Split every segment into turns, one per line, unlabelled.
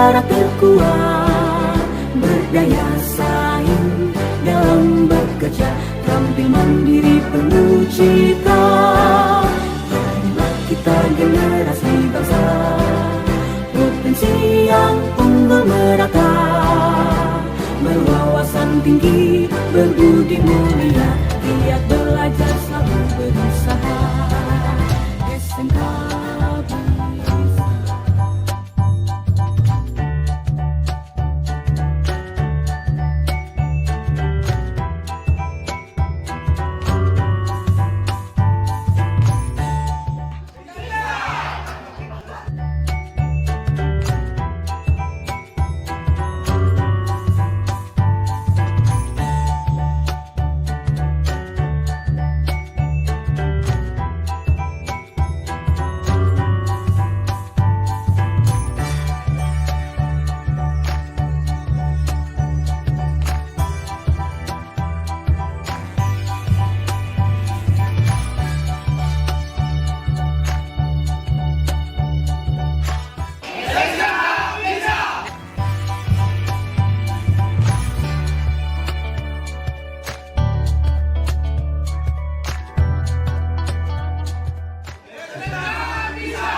berkarakter kuat, berdaya saing dalam bekerja, tampil mandiri penuh cita. Marilah kita generasi bangsa, provinsi yang unggul merata, berwawasan tinggi, berbudi mulia, giat belajar, selalu berusaha. SMK Bisa.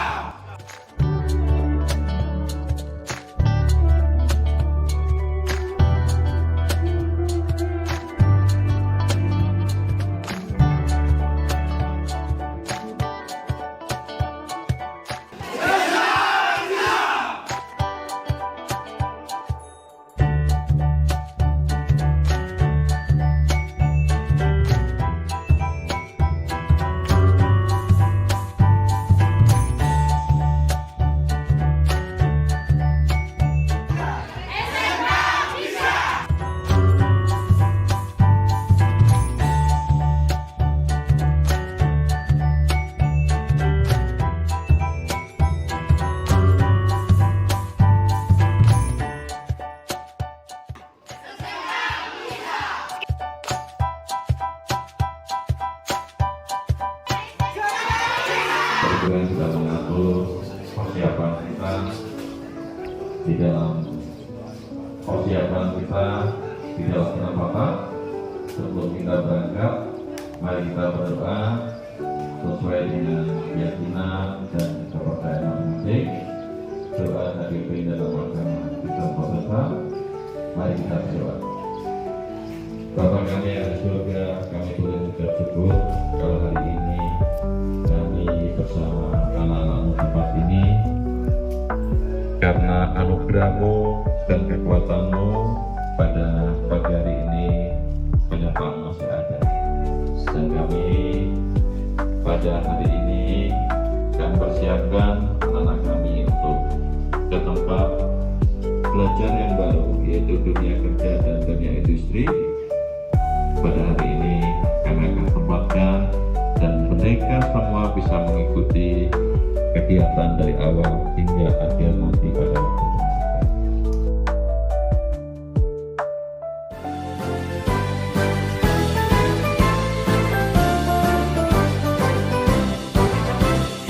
Kemudian sudah mengatur persiapan kita di dalam penempatan. Sebelum kita berangkat, mari kita berdoa sesuai dengan keyakinan dan kepercayaan masing-masing. Doa KGP dalam agama kita bersama. Mari kita berdoa. Bapa kami yang di surga, kami boleh mengucap syukur kalau hari ini kami bersama anak-anakmu tempat ini, karena anugerah-Mu dan kekuatan-Mu pada pagi hari ini penyertaan masih ada. Dan kami pada hari ini akan persiapkan anak-anak kami untuk ke tempat belajar yang baru, yaitu dunia kerja dan dunia industri. Pada hari ini kami akan tempatkan dan mereka semua bisa mengikuti kegiatan dari awal hingga akhir nanti pada waktu mendatang.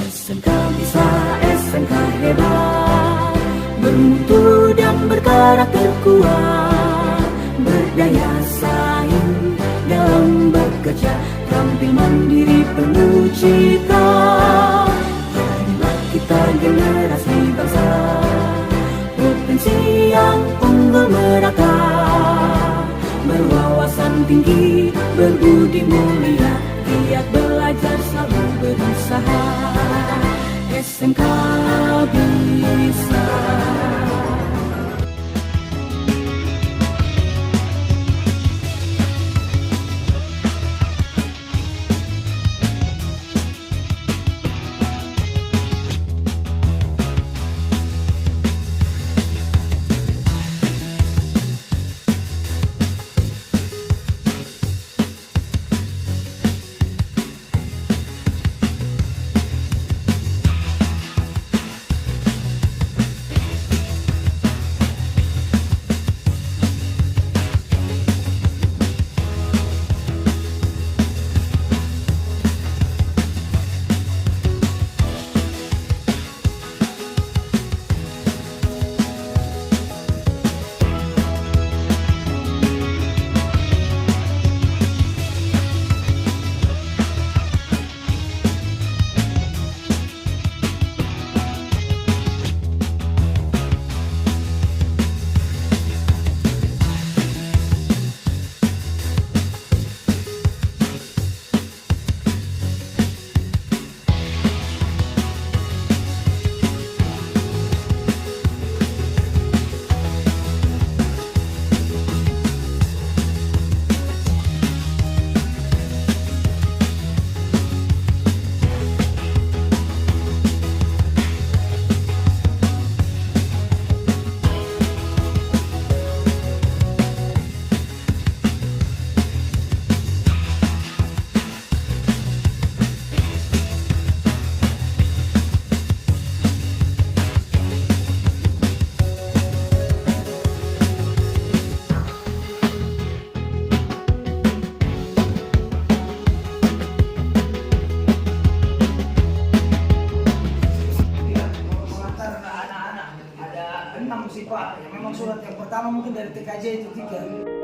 SMK Bisa, SMK hebat, bermutu dan berkarakter kuat, berdaya saing dalam bekerja, tampil mandiri penuh cita. Marilah kita generasi bangsa, provinsi yang unggul merata, berwawasan tinggi, berbudi mulia, giat belajar, selalu berusaha. SMK Bisa.
pertama mungkin dari TKJ itu 3.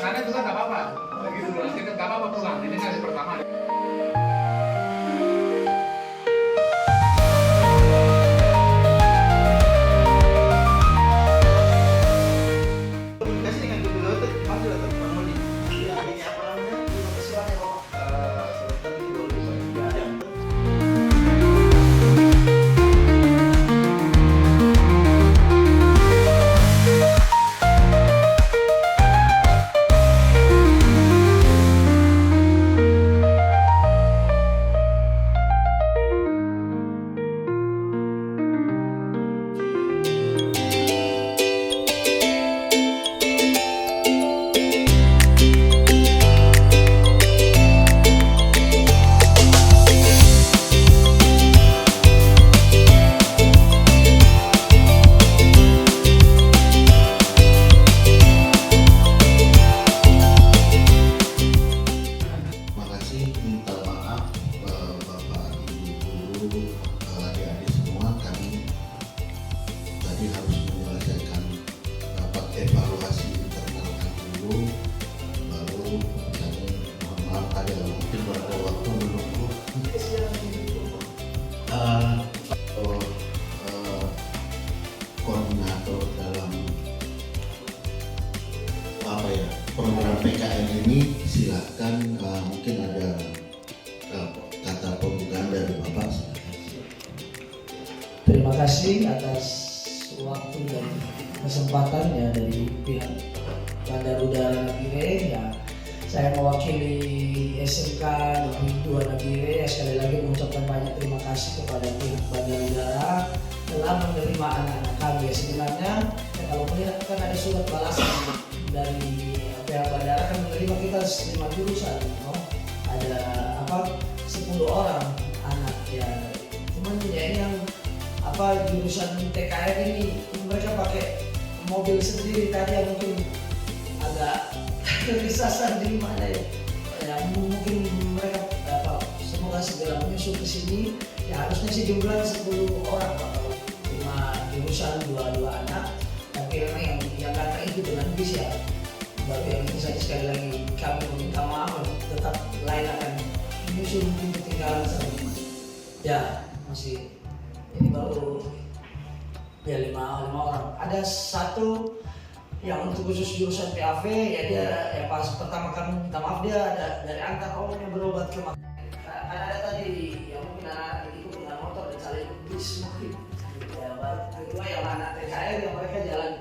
Karena itu kan nggak apa-apa, lagi dulu nanti kan nggak apa-apa pulang. Ini hari pertama.
Komunikasi dengan Ibu Lotet, Mas Lotet, Bang Modi. Ya, ini apa namanya? Terima kasih banyak, Bapak. Sebentar ini boleh dibaca.
Minta maaf Bapak Ibu guru, adik-adik semua, kami tadi harus menyelesaikan rapat evaluasi internal kami dulu, baru kami mohon maaf ada mungkin beberapa waktu menunggu koordinator dalam apa ya program PKN ini. Silakan mungkin ada kata pembukaan dari Bapak.
Terima kasih atas waktu dan kesempatannya dari pihak Bandar Udara Nabire. Ya, saya mewakili SMK Negeri 2 Nabire. Sekali lagi mengucapkan banyak terima kasih kepada pihak Bandar Udara telah menerima anak-anak kami. Sebenarnya kalau melihat kan ada surat balasan dari pihak bandara kan menerima kita 5 jurusan, no? Ada 10 orang anak ya. Cuman ya ini yang jurusan TKR ini mereka pakai mobil sendiri tadi yang mungkin agak kesasar di mana ya. Ya mungkin mereka semoga segera menyusul ke sini. Ya harusnya sih jumlahnya 10 orang Pak. 5 jurusan 2 anak. Tapi memang yang datang itu dengan bis ya. Baru yang itu saja sekali lagi kami meminta maaf, tetap lain akan menyusul mungkin ketinggalan sama. Ya masih ini baru ya 5 orang. Ada satu yang untuk khusus jurusan PAV ya dia ya pas pertama kami minta maaf dia ada dari antar orangnya berobat ke ada tadi yang mungkin anak ikut dengan motor dan saling bis mungkin. Ya baru kedua yang anak TKR yang mereka jalan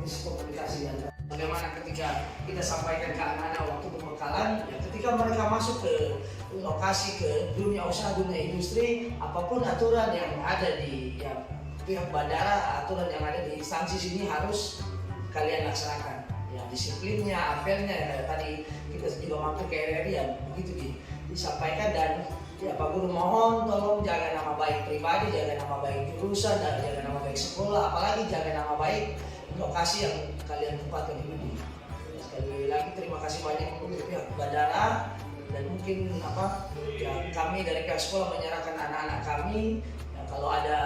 komunikasi dan bagaimana ketika kita sampaikan ke anak-anak waktu pembekalan ya ketika mereka masuk ke lokasi ke dunia usaha, dunia industri, apapun aturan yang ada di ya, pihak bandara, aturan yang ada di instansi sini harus kalian laksanakan ya, disiplinnya, apelnya ya, tadi kita juga mampir ke RRI ya begitu disampaikan. Dan ya Pak Guru mohon tolong jaga nama baik pribadi, jaga nama baik jurusan, dan jaga nama baik sekolah, apalagi jaga nama baik lokasi yang kalian tempatkan ini. Sekali lagi terima kasih banyak untuk pihak bandara dan mungkin ya, kami dari pihak sekolah menyerahkan anak-anak kami ya, kalau ada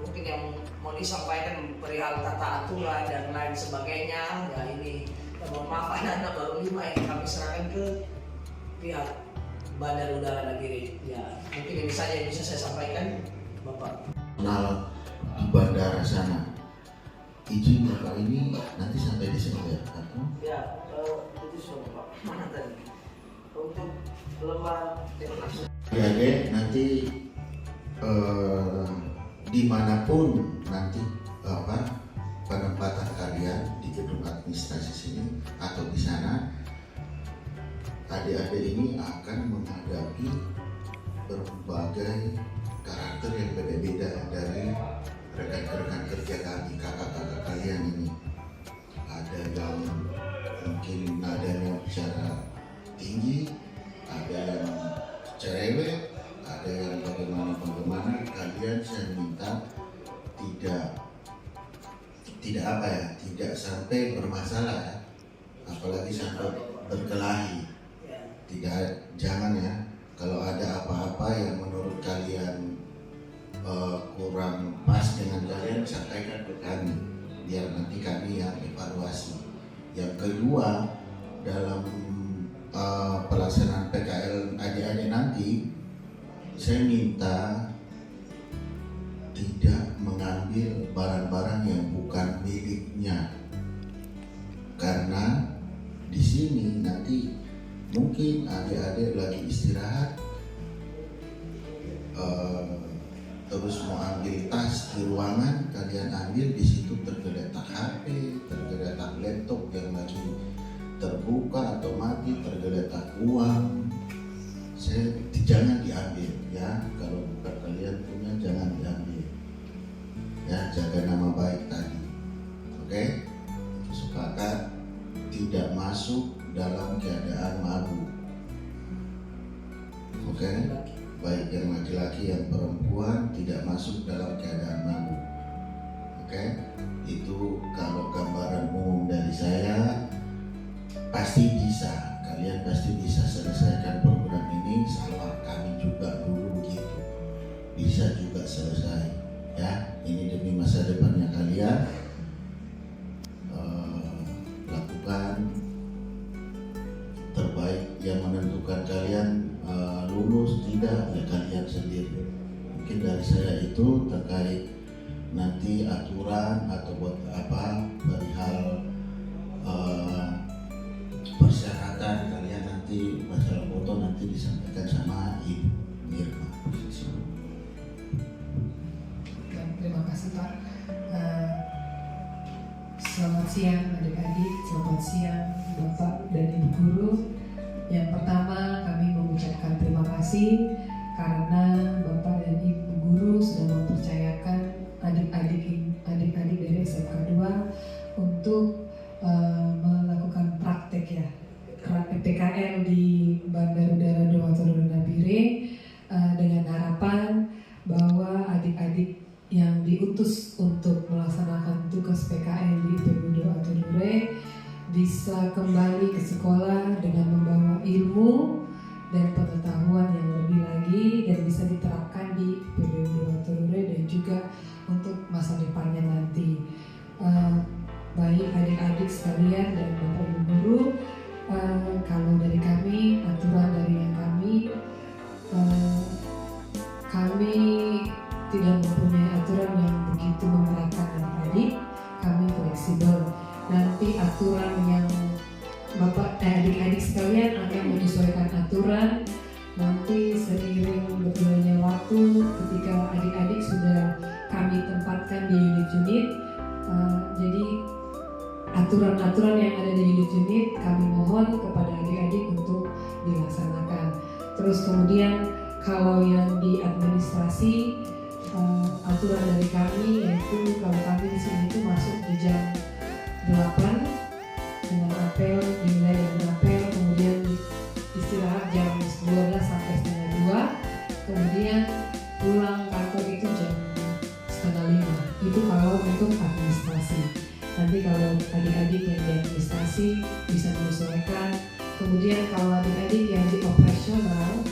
mungkin yang mau disampaikan perihal tata aturan dan lain sebagainya ya ini ya, mohon maaf anak-anak baru 5 yang kami serahkan ke pihak Bandar Udara Nabire ya, mungkin ini saja yang bisa saya sampaikan Bapak.
Kenal di bandara sana, izin Bapak ini nanti sampai di sini ya?
Ya, itu sudah Pak. Mana tadi? Untuk lembar
Ya, nanti dimanapun nanti penempatan kalian di gedung administrasi sini atau di sana adik-adik ini akan menghadapi berbagai karakter yang berbeda dari rekan-rekan kerja kami, kakak-kakak kalian ini. Ada yang mungkin nadanya bicara tinggi, ada yang cerewet, ada yang bagaimana. Kalian saya minta tidak sampai bermasalah ya, apalagi sampai berkelahi. Jangan ya. Kalau ada apa-apa yang menurut kalian kurang pas dengan kalian, sampaikan ke kami, biar nanti kami yang evaluasi. Yang kedua, dalam pelaksanaan PKL adik-adik nanti, saya minta tidak mengambil barang-barang yang bukan miliknya, karena di sini nanti mungkin adik-adik lagi istirahat, terus mau ambil tas di ruangan, kalian ambil, di situ tergeletak HP, tergeletak laptop yang lagi terbuka atau mati, tergeletak uang. Jangan diambil ya, kalau bukan kalian punya jangan diambil ya, jaga nama baik tadi. Oke? Sepakat tidak masuk dalam keadaan mabuk. Oke? Baik yang laki-laki yang perempuan tidak masuk dalam keadaan mabuk. Oke? Itu kalau gambaran umum dari saya. Pasti bisa, kalian pasti bisa selesaikan program ini, sama kami juga dulu begitu, bisa juga selesai ya. Ini demi masa depannya kalian. Lakukan terbaik, yang menentukan kalian lulus tidak ya kalian sendiri. Mungkin dari saya itu terkait nanti aturan atau buat apa perihal persyaratan kalian, nanti masalah foto nanti disampaikan sama Ibu Mirma.
Terima kasih Pak. Selamat siang adik-adik, selamat siang Bapak dan Ibu Guru. Yang pertama kami mengucapkan terima kasih karena Bapak dan Ibu Guru sudah mempercayakan adik-adik dari SMK 2 untuk melakukan praktek ya, PKL di Bandar Udara Dewatoro Nabire, dengan harapan bahwa adik-adik yang diutus untuk melaksanakan tugas PKL di IPB Dewatoro bisa kembali ke sekolah dengan membawa ilmu dan pengetahuan yang lebih lagi dan bisa diterapkan di IPB Dewatoro dan juga untuk masa depannya nanti. Baik adik-adik sekalian dan Bapak Ibu Guru, kalau dari kami, aturan dari yang kami tidak mempunyai aturan yang begitu memberatkan adik-adik. Kami fleksibel. Nanti aturan yang Bapak adik-adik sekalian akan menyesuaikan aturan nanti seiring berjalannya waktu, ketika adik-adik sudah kami tempatkan di unit-unit. Jadi aturan-aturan yang ada di unit-unit kami mohon kepada adik-adik untuk dilaksanakan. Terus kemudian kalau yang di administrasi, aturan dari kami yaitu kalau kami di sini itu masuk di jam 8 dengan apel, dimulai dengan apel, kemudian istirahat jam 12 sampai setengah 2, kemudian pulang kantor itu jam setengah 5. Itu kalau untuk administrasi. Nanti kalau adik-adik yang di administrasi bisa menyesuaikan. Kemudian kalau adik-adik yang di operasional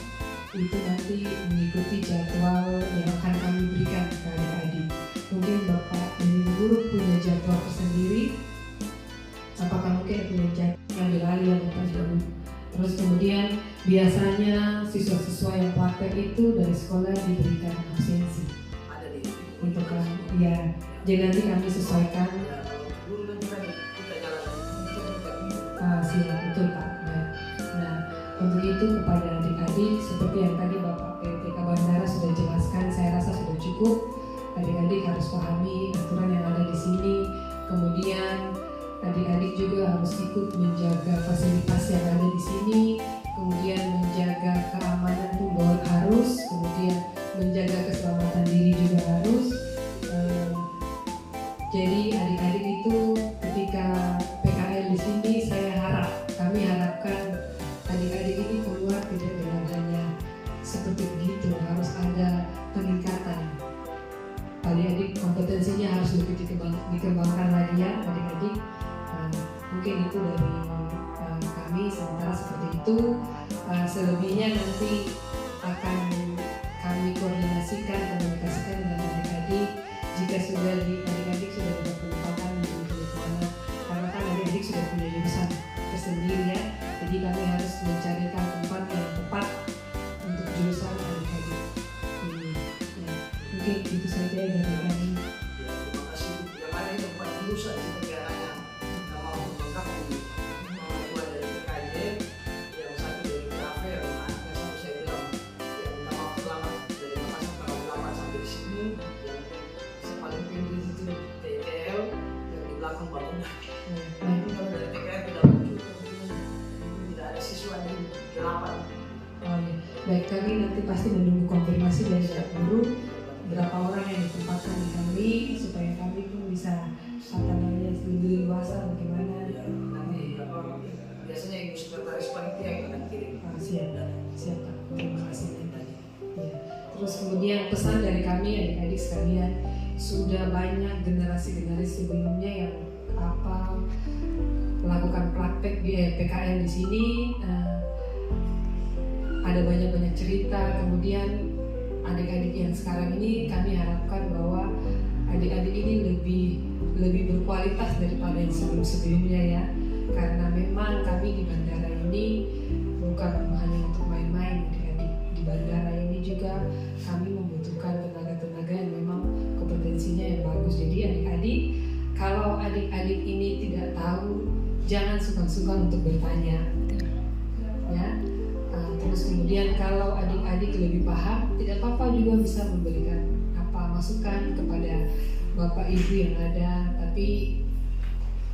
itu nanti mengikuti jadwal yang akan kami berikan ke adik-adik. Mungkin Bapak dan Ibu Guru punya jadwal tersendiri. Apakah mungkin punya jadwal yang berlari yang Bapak. Terus kemudian biasanya siswa-siswa yang praktek itu dari sekolah diberikan absensi.
Ada di
Untuk ya, jadi nanti kami sesuaikan.
guru dan kita jalan.
Siap, betul Pak. Nah, untuk itu kepada adik-adik seperti yang tadi Bapak PTK Bandara sudah jelaskan, saya rasa sudah cukup. Adik-adik harus pahami aturan yang ada di sini. Kemudian adik-adik juga harus ikut menjaga fasilitas yang ada di sini. kemudian menjaga keamanan itu harus, kemudian menjaga keselamatan diri juga harus. Jadi adik-adik itu ketika PKL di sini kami harapkan adik-adik ini keluar tidak dengan hanya seperti begitu, harus ada peningkatan. Adik-adik kompetensinya harus lebih dikembangkan lagi ya adik-adik. Mungkin itu dari kami sementara seperti itu. Selebihnya nanti akan kami komunikasikan dengan adik-adik jika adik-adik sudah dapat penempatan di mana, karena kan adik-adik sudah punya jurusan tersendiri ya. Jadi kami harus mencarikan tempat yang tepat untuk jurusan adik-adik ini. Ya, mungkin itu saja dari kami.
Terima kasih. Yang mana yang tempat jurusan negaranya mau mengungkapkan dua dari PKJ, yang satu dari kafe, yang sama saya bilang yang minta maaf selamat dari Makassar tanggal 8 sampai di sini, yang paling tinggi itu TTL yang di belakang bangunan. Nah itu kalau dari TKL tidak muncul, tidak ada siswa di 8.
Oh, ya. Baik, kami nanti pasti menunggu konfirmasi dari pihak guru berapa orang yang ditempatkan di kami supaya kami pun bisa lebih luasa bagaimana.
Ya, nanti biasanya ibu sekretaris panitia yang akan kirim.
Siap Pak. Terima kasih tadi. Ya. Terus kemudian pesan dari kami adik-adik sekalian, sudah banyak generasi-generasi sebelumnya yang melakukan praktek di PKL di sini. Ada banyak cerita. Kemudian adik-adik yang sekarang ini kami harapkan bahwa adik-adik ini lebih berkualitas daripada yang sebelum-sebelumnya ya, karena memang kami di bandara ini bukan hanya untuk main-main. Adik-adik di bandara ini juga kami membutuhkan tenaga-tenaga yang memang kompetensinya yang bagus. Jadi adik-adik, kalau adik-adik ini tidak tahu, jangan sungkan-sungkan untuk bertanya ya. Terus kemudian kalau adik-adik lebih paham, tidak apa-apa juga bisa memberikan masukan kepada bapak ibu yang ada, tapi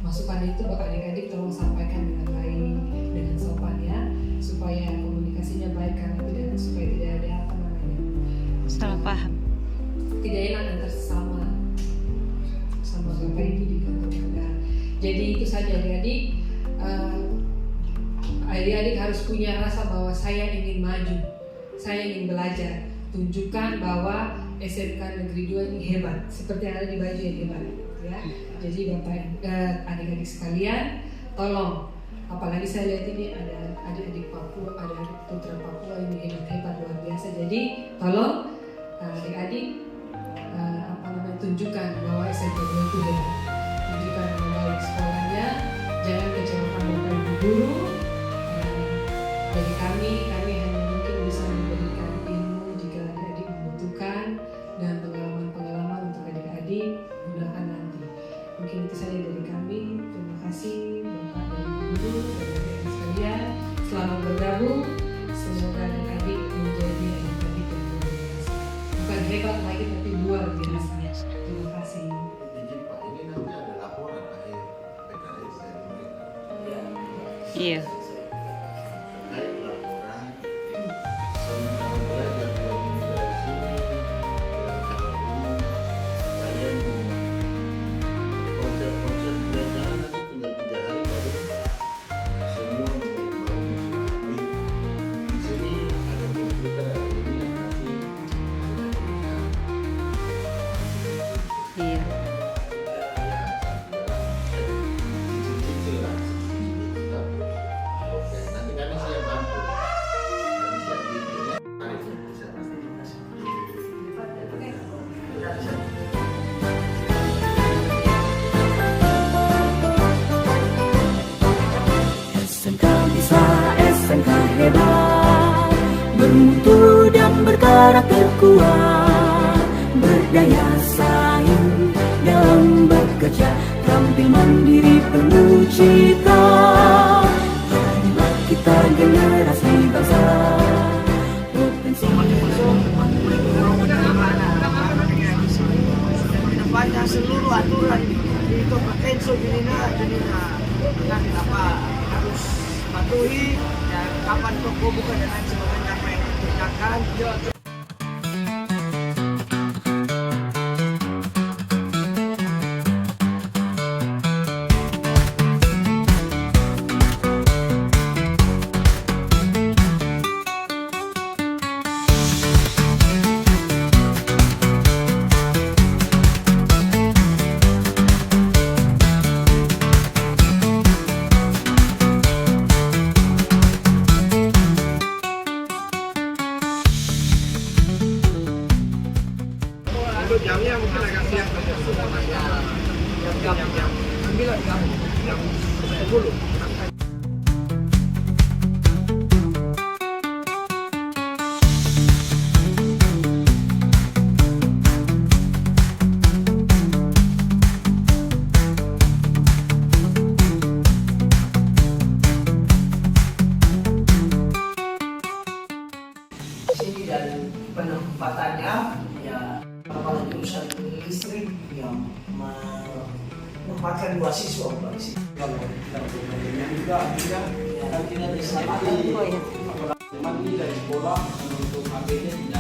masukan itu adik-adik tolong sampaikan dengan baik, dengan sopan ya, supaya komunikasinya baik, karena supaya tidak ada
salah paham,
tidak enak antar sama bapak ibu di kantor bandara. Jadi itu saja adik-adik. Adik-adik harus punya rasa bahwa saya ingin maju, saya ingin belajar. Tunjukkan bahwa SMK Negeri 2 ini hebat, seperti yang ada di baju yang hebat ya. Jadi bapak adik-adik sekalian, tolong, apalagi saya lihat ini ada adik-adik Papua, ada putra Papua ini hebat luar biasa. Jadi tolong adik-adik tunjukkan bahwa SMK 2 itu hebat, tunjukkan dengan baik sekolahnya, jangan kecewakan bapak ibu guru. Dari kami hanya mungkin bisa memberikan ilmu jika adik-adik membutuhkan, dan pengalaman-pengalaman untuk adik-adik gunakan nanti. Mungkin itu saja dari kami. Terima kasih Bapak dan Ibu guru dan adik-adik sekalian. Selamat bergabung. Semoga adik-adik menjadi adik-adik yang luar biasa. Bukan hebat lagi, tapi luar biasa. Terima kasih.
Jadi Pak, ini nanti ada laporan akhir PKL dari mereka.
iya.
Terkait laporan semua belajar dari sini, dan kalau ini kalian konsep belajar nanti tinggal 3 hari baru semua mau di sini ada komputer ini yang kasih
Iya.
nanti kami siap bantu. Kami siap bikin ya. Mari bisa pasti dikasih.
SMK bisa, SMK hebat, bermutu dan berkarakter kuat, berdaya saing dalam bekerja, tampil mandiri penuh cita. Marilah kita generasi bangsa, potensi
banyak seluruh aturan itu pakai so jadi nanti apa harus patuhi dan kapan toko buka dan lain sebagainya apa yang dikerjakan. Untuk jamnya mungkin agak siang saja namanya jam 9 jam 10.
Sini dan penempatannya ya kepala jurusan listrik yang menempatkan 2 siswa Pak di sini.
Kalau kita juga
Ya, kita diselamatkan.
teman ini dari sekolah untuk APD tidak